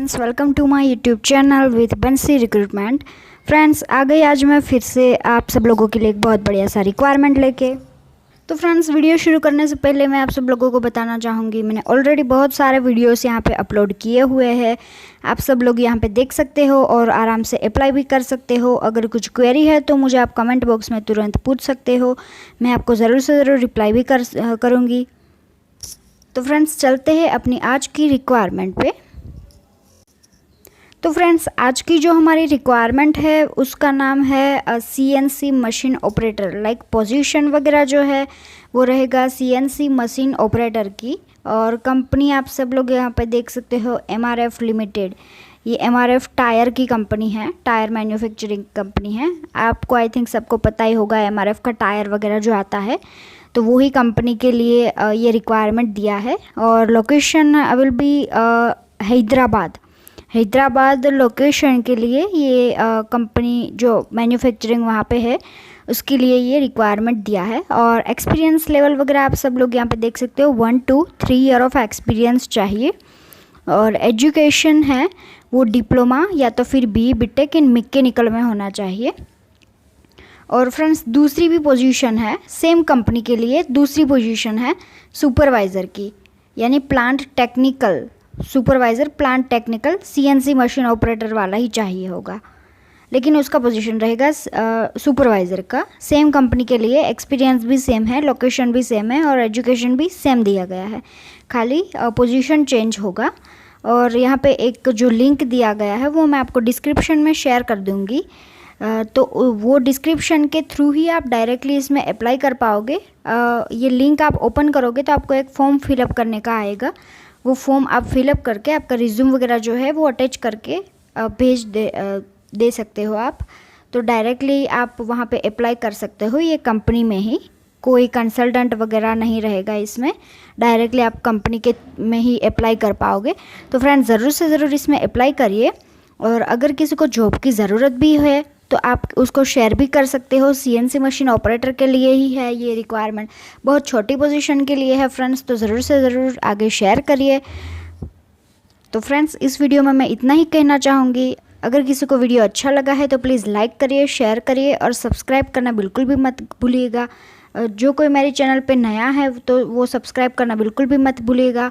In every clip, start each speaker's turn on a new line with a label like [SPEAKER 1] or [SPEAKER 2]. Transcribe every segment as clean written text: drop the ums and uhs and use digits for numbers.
[SPEAKER 1] Friends, welcome to my YouTube channel with Bansi recruitment. Friends, आ गई आज मैं फिर से आप सब लोगों के लिए एक बहुत बढ़िया सा रिक्वायरमेंट लेके। तो फ्रेंड्स, वीडियो शुरू करने से पहले मैं आप सब लोगों को बताना चाहूँगी, मैंने ऑलरेडी बहुत सारे वीडियोस यहाँ पे अपलोड किए हुए हैं। आप सब लोग यहाँ पे देख सकते हो और आराम से अप्लाई भी कर सकते हो। अगर कुछ क्वेरी है तो मुझे आप कमेंट बॉक्स में तुरंत पूछ सकते हो, मैं आपको ज़रूर से ज़रूर रिप्लाई भी करूँगी। तो फ्रेंड्स, चलते हैं अपनी आज की रिक्वायरमेंट पे। तो फ्रेंड्स, आज की जो हमारी रिक्वायरमेंट है उसका नाम है CNC machine operator. Like position वगैरह जो है वो रहेगा CNC मशीन ऑपरेटर की। और कंपनी आप सब लोग यहाँ पे देख सकते हो MRF लिमिटेड। ये MRF टायर की कंपनी है, टायर मैन्युफैक्चरिंग कंपनी है। आपको आई थिंक सबको पता ही होगा MRF का टायर वगैरह जो आता है, तो वही कंपनी के लिए ये रिक्वायरमेंट दिया है। और location will be Hyderabad location के लिए ये कंपनी जो मैन्युफैक्चरिंग वहाँ पे है उसके लिए ये रिक्वायरमेंट दिया है। और एक्सपीरियंस लेवल वगैरह आप सब लोग यहाँ पे देख सकते हो, 1 to 3 ईयर ऑफ एक्सपीरियंस चाहिए। और एजुकेशन है वो डिप्लोमा या तो फिर BTech इन मैकेनिकल में होना चाहिए। और फ्रेंड्स, दूसरी भी पोजीशन है सेम कंपनी के लिए, दूसरी पोजीशन है सुपरवाइज़र की, यानी plant technical supervisor, plant technical CNC machine operator वाला ही चाहिए होगा, लेकिन उसका पोजीशन रहेगा सुपरवाइज़र का। सेम कंपनी के लिए एक्सपीरियंस भी सेम है, लोकेशन भी सेम है और एजुकेशन भी सेम दिया गया है, खाली पोजीशन चेंज होगा। और यहाँ पे एक जो लिंक दिया गया है वो मैं आपको डिस्क्रिप्शन में शेयर कर दूँगी, तो वो डिस्क्रिप्शन के थ्रू ही आप डायरेक्टली इसमें अप्लाई कर पाओगे। ये लिंक आप ओपन करोगे तो आपको एक फॉर्म फिलअप करने का आएगा। वो फॉर्म आप फिलअप करके आपका रिज्यूम वगैरह जो है वो अटैच करके भेज दे सकते हो आप। तो डायरेक्टली आप वहाँ पे अप्लाई कर सकते हो, ये कंपनी में ही, कोई कंसल्टेंट वगैरह नहीं रहेगा इसमें, डायरेक्टली आप कंपनी के में ही अप्लाई कर पाओगे। तो फ्रेंड्स, ज़रूर से ज़रूर इसमें अप्लाई करिए। और अगर किसी को जॉब की ज़रूरत भी है तो आप उसको शेयर भी कर सकते हो। CNC मशीन ऑपरेटर के लिए ही है ये रिक्वायरमेंट, बहुत छोटी पोजीशन के लिए है फ्रेंड्स, तो ज़रूर से ज़रूर आगे शेयर करिए। तो फ्रेंड्स, इस वीडियो में मैं इतना ही कहना चाहूँगी। अगर किसी को वीडियो अच्छा लगा है तो प्लीज़ लाइक करिए, शेयर करिए और सब्सक्राइब करना बिल्कुल भी मत भूलिएगा। जो कोई मेरे चैनल पे नया है तो वो सब्सक्राइब करना बिल्कुल भी मत भूलिएगा।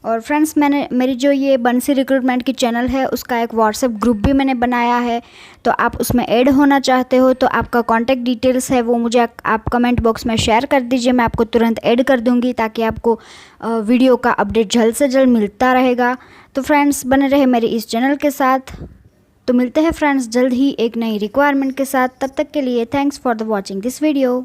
[SPEAKER 1] और फ्रेंड्स, मेरी जो ये बंसी रिक्रूटमेंट की चैनल है उसका एक व्हाट्सएप ग्रुप भी मैंने बनाया है, तो आप उसमें ऐड होना चाहते हो तो आपका कॉन्टैक्ट डिटेल्स है वो मुझे आप कमेंट बॉक्स में शेयर कर दीजिए, मैं आपको तुरंत ऐड कर दूंगी ताकि आपको वीडियो का अपडेट जल्द से जल्द मिलता रहेगा। तो फ्रेंड्स, बने रहे मेरे इस चैनल के साथ। तो मिलते हैं फ्रेंड्स जल्द ही एक नई रिक्वायरमेंट के साथ, तब तक के लिए thanks for the watching this video.